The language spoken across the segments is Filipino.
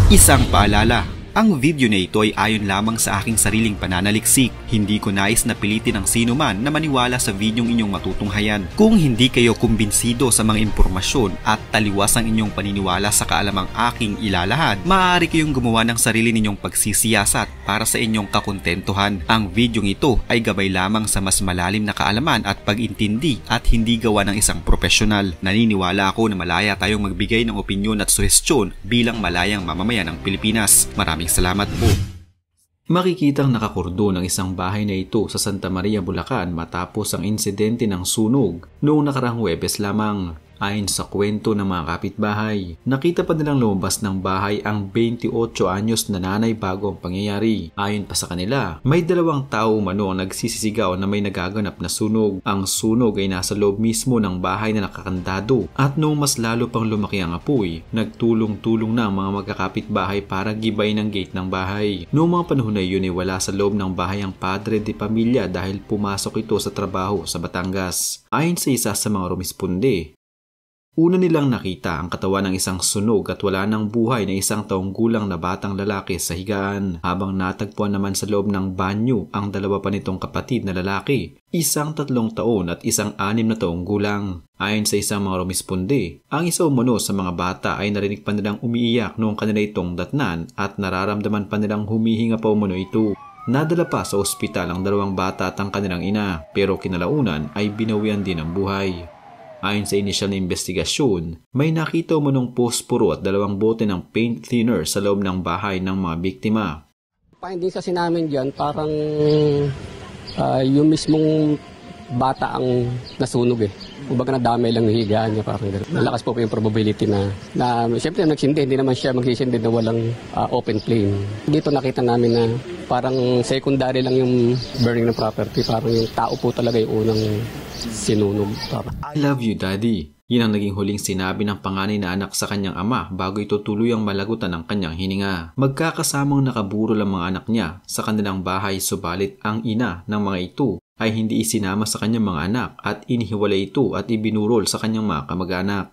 Isang paalala, ang video na ito ay ayon lamang sa aking sariling pananaliksik. Hindi ko nais na pilitin ang sino man na maniwala sa videong inyong matutunghayan. Kung hindi kayo kumbinsido sa mga impormasyon at taliwas ang inyong paniniwala sa kaalamang aking ilalahad, maaari kayong gumawa ng sarili ninyong pagsisiyasat para sa inyong kakontentuhan. Ang videong ito ay gabay lamang sa mas malalim na kaalaman at pag-intindi at hindi gawa ng isang profesional. Naniniwala ako na malaya tayong magbigay ng opinyon at suhestyon bilang malayang mamamayan ng Pilipinas. Maraming salamat po. Makikitang nakakurdo ng isang bahay na ito sa Santa Maria, Bulacan matapos ang insidente ng sunog noong nakarang Huwebes lamang. Ayon sa kwento ng mga kapitbahay, nakita pa nilang lumabas ng bahay ang 28 anyos na nanay bago ang pangyayari. Ayon pa sa kanila, may dalawang tao umano ang nagsisisigaw na may nagaganap na sunog. Ang sunog ay nasa loob mismo ng bahay na nakakandado at noong mas lalo pang lumaki ang apoy, nagtulong-tulong na ang mga magkakapitbahay para gibay ng gate ng bahay. Noong mga panahon na yun ay wala sa loob ng bahay ang padre de pamilya dahil pumasok ito sa trabaho sa Batangas. Ayon sa isa sa mga rumisponde, una nilang nakita ang katawan ng isang sunog at wala ng buhay na isang taong gulang na batang lalaki sa higaan, habang natagpuan naman sa loob ng banyo ang dalawa pa nitong kapatid na lalaki, isang 3 taon at isang 6 na taong gulang. Ayon sa isang mga rumisponde, ang isa umano sa mga bata ay narinig pa nilang umiiyak noong kanila itong datnan at nararamdaman pa nilang humihinga pa umano ito. Nadala pa sa ospital ang dalawang bata at ang kanilang ina, pero kinalaunan ay binawian din ang buhay. Ayon sa inisyal na investigasyon, may nakita umanong posporo at 2 bote ng paint thinner sa loob ng bahay ng mga biktima. Findings kasi namin dyan, parang yung mismong bata ang nasunog eh. Kumbaga nadamay lang yung higaan niya, parang gano'n. Malakas po yung probability na siyempre nagsindi, hindi naman siya magsisindi na walang open flame. Dito nakita namin na parang secondary lang yung burning ng property, parang yung tao po talaga yung unang sinunog. I love you, Daddy. Yan ang naging huling sinabi ng panganay na anak sa kanyang ama bago ito tuluyang malagutan ng kanyang hininga. Magkakasamang nakaburol ang mga anak niya sa kanilang bahay, subalit ang ina ng mga ito ay hindi isinama sa kanyang mga anak at inihiwalay ito at ibinurol sa kanyang mga kamag-anak.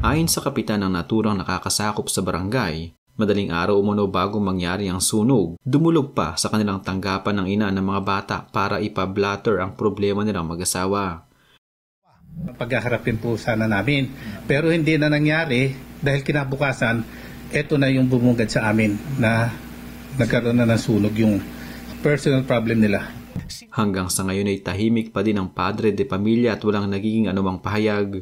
Ayon sa kapitan ng naturang nakakasakop sa barangay, madaling araw umano bago mangyari ang sunog, dumulog pa sa kanilang tanggapan ng ina ng mga bata para ipablatter ang problema nilang mag-asawa. Paghaharapin po sana namin, pero hindi na nangyari dahil kinabukasan, eto na yung bumungad sa amin na nagkaroon na ng sunog yung personal problem nila. Hanggang sa ngayon ay tahimik pa din ang padre de pamilya at walang nagiging anumang pahayag.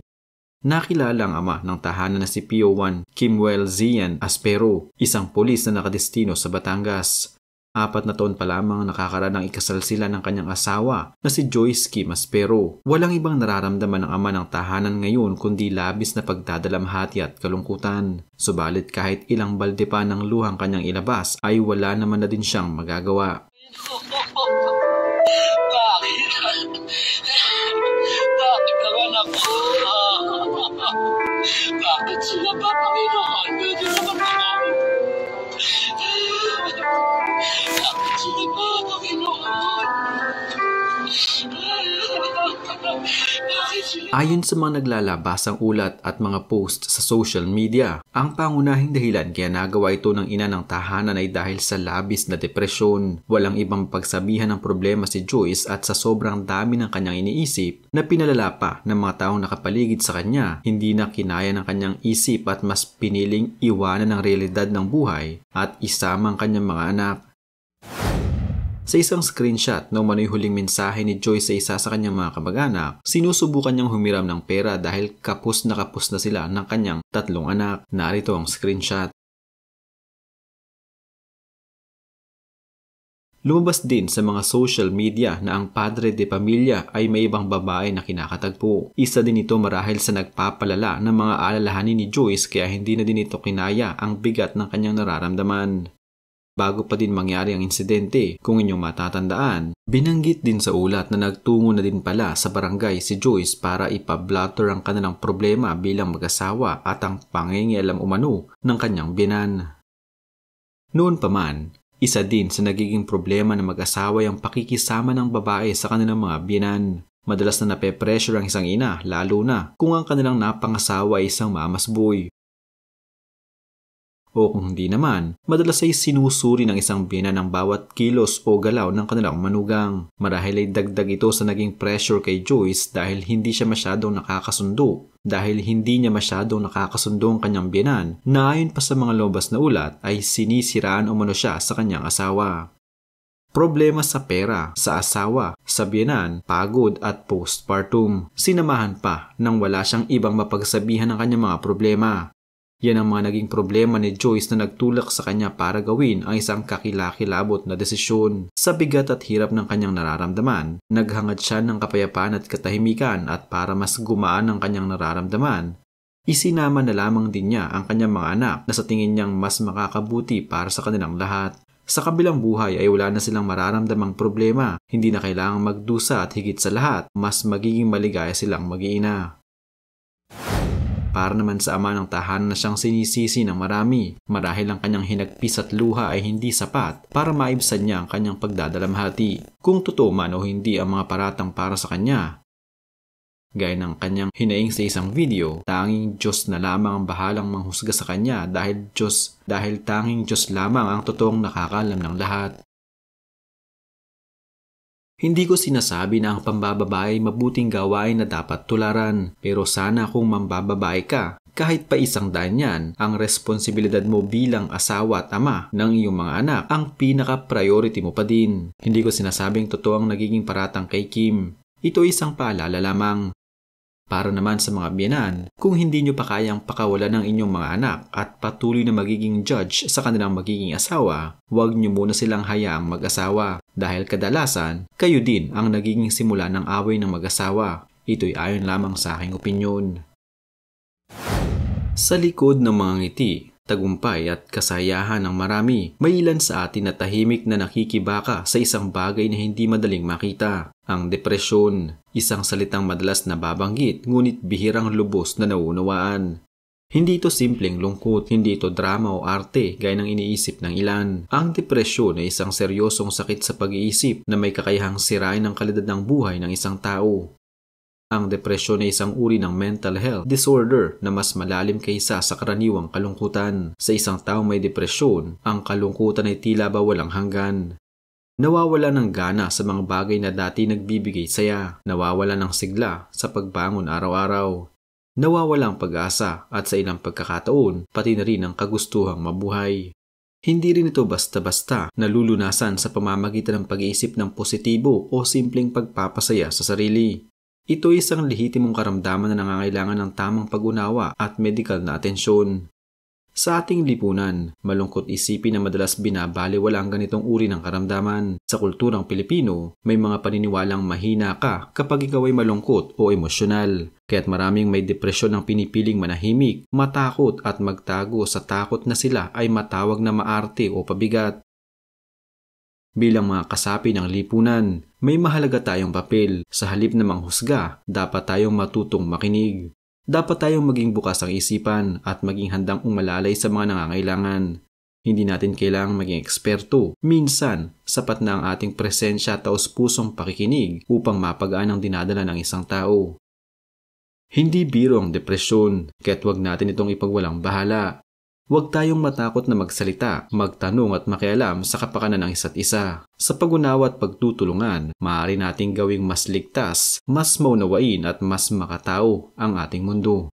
Nakilala ang ama ng tahanan na si PO1 Kimwell Zian Aspero, isang pulis na nakadestino sa Batangas. 4 na taon pa lamang nakakaraan ng ikasal sila ng kanyang asawa na si Joyce Kim Aspero. Walang ibang nararamdaman ng ama ng tahanan ngayon kundi labis na pagdadalamhati at kalungkutan. Subalit kahit ilang balde pa ng luhang kanyang ilabas ay wala naman na din siyang magagawa. Bakit ang anak ko? Bakit sila ba, Panginoon? Pwede naman ako. Bakit sila ba, Panginoon? Ayon sa mga naglalabasang ulat at mga post sa social media, ang pangunahing dahilan kaya nagawa ito ng ina ng tahanan ay dahil sa labis na depresyon. Walang ibang pagsabihan ng problema si Joyce at sa sobrang dami ng kanyang iniisip na pinalala pa ng mga taong nakapaligid sa kanya, hindi na kinaya ng kanyang isip at mas piniling iwanan ang realidad ng buhay at isama ang kanyang mga anak. Sa isang screenshot na umano'y huling mensahe ni Joyce sa isa sa kanyang mga kamag-anak, sinusubukan niyang humiram ng pera dahil kapos na sila ng kanyang 3 anak. Narito ang screenshot. Lumabas din sa mga social media na ang padre de pamilya ay may ibang babae na kinakatagpo. Isa din ito marahil sa nagpapalala ng mga alalahanin ni Joyce kaya hindi na din ito kinaya ang bigat ng kanyang nararamdaman. Bago pa din mangyari ang insidente, kung inyong matatandaan, binanggit din sa ulat na nagtungo na din pala sa barangay si Joyce para ipablatter ang kanilang problema bilang mag-asawa at ang pangingialam umano ng kanyang biyenan. Noon pa man, isa din sa nagiging problema ng mag-asawa ang pakikisama ng babae sa kanilang mga biyenan. Madalas na nape-pressure ang isang ina, lalo na kung ang kanilang napangasawa ay isang mamasboy. O kung hindi naman, madalas ay sinusuri ng isang biyenan ng bawat kilos o galaw ng kanilang manugang. Marahil ay dagdag ito sa naging pressure kay Joyce dahil hindi siya masyadong nakakasundo. Dahil hindi niya masyadong nakakasundo ang kanyang biyenan na ayon pa sa mga lobas na ulat ay sinisiraan umano siya sa kanyang asawa. Problema sa pera, sa asawa, sa biyenan, pagod at postpartum. Sinamahan pa nang wala siyang ibang mapagsabihan ng kanyang mga problema. Yan ang mga naging problema ni Joyce na nagtulak sa kanya para gawin ang isang kakilakilabot na desisyon. Sa bigat at hirap ng kanyang nararamdaman, naghangad siya ng kapayapaan at katahimikan at para mas gumaan ang kanyang nararamdaman, isinama na lamang din niya ang kanyang mga anak na sa tingin niyang mas makakabuti para sa kanilang lahat. Sa kabilang buhay ay wala na silang mararamdamang problema, hindi na kailangang magdusa at higit sa lahat, mas magiging maligaya silang mag-iina. Para naman sa ama ng tahanan na siyang sinisisi ng marami, marahil ang kanyang hinagpis at luha ay hindi sapat para maibsan niya ang kanyang pagdadalamhati, kung totoo man o hindi ang mga paratang para sa kanya. Gaya ng kanyang hinaing sa isang video, tanging Diyos na lamang ang bahalang manghusga sa kanya dahil tanging Diyos lamang ang totoong nakakalam ng lahat. Hindi ko sinasabi na ang pambababae mabuting gawain na dapat tularan, pero sana kung mambababae ka, kahit pa isang daan yan, ang responsibilidad mo bilang asawa at ama ng iyong mga anak ang pinaka-priority mo pa din. Hindi ko sinasabing totoo ang nagiging paratang kay Kim. Ito isang paalala lamang. Para naman sa mga biyenan, kung hindi nyo pa kayang pakawalan ng inyong mga anak at patuloy na magiging judge sa kanilang magiging asawa, huwag nyo muna silang hayaang mag-asawa dahil kadalasan, kayo din ang nagiging simula ng away ng mag-asawa. Ito'y ayon lamang sa aking opinyon. Sa likod ng mga ngiti, tagumpay at kasayahan ng marami, may ilan sa atin na tahimik na nakikibaka sa isang bagay na hindi madaling makita. Ang depresyon, isang salitang madalas nababanggit ngunit bihirang lubos na nauunawaan. Hindi ito simpleng lungkot, hindi ito drama o arte gaya ng iniisip ng ilan. Ang depresyon ay isang seryosong sakit sa pag-iisip na may kakayahang sirain ang kalidad ng buhay ng isang tao. Ang depresyon ay isang uri ng mental health disorder na mas malalim kaysa sa karaniwang kalungkutan. Sa isang taong may depresyon, ang kalungkutan ay tila ba walang hanggan. Nawawala ng gana sa mga bagay na dati nagbibigay saya. Nawawala ng sigla sa pagbangon araw-araw. Nawawala ang pag-asa at sa ilang pagkakataon, pati na rin ang kagustuhang mabuhay. Hindi rin ito basta-basta nalulunasan sa pamamagitan ng pag-iisip ng positibo o simpleng pagpapasaya sa sarili. Ito ay isang lehitimong karamdaman na nangangailangan ng tamang pag-unawa at medikal na atensyon. Sa ating lipunan, malungkot isipin na madalas binabaliwala ang ganitong uri ng karamdaman. Sa kulturang Pilipino, may mga paniniwalang mahina ka kapag ikaw ay malungkot o emosyonal. Kaya't maraming may depresyon ang pinipiling manahimik, matakot at magtago sa takot na sila ay matawag na maarte o pabigat. Bilang mga kasapi ng lipunan, may mahalaga tayong papel. Sa halip na manghusga, dapat tayong matutong makinig. Dapat tayong maging bukas ang isipan at maging handang umalalay sa mga nangangailangan. Hindi natin kailangang maging eksperto. Minsan, sapat na ang ating presensya at taos-pusong pakikinig upang mapagaan ang dinadala ng isang tao. Hindi biro ang depresyon, kaya't huwag natin itong ipagwalang bahala. Huwag tayong matakot na magsalita, magtanong at makialam sa kapakanan ng isa't isa. Sa pag-unawa at pagtutulungan, maaari nating gawing mas ligtas, mas maunawain at mas makatao ang ating mundo.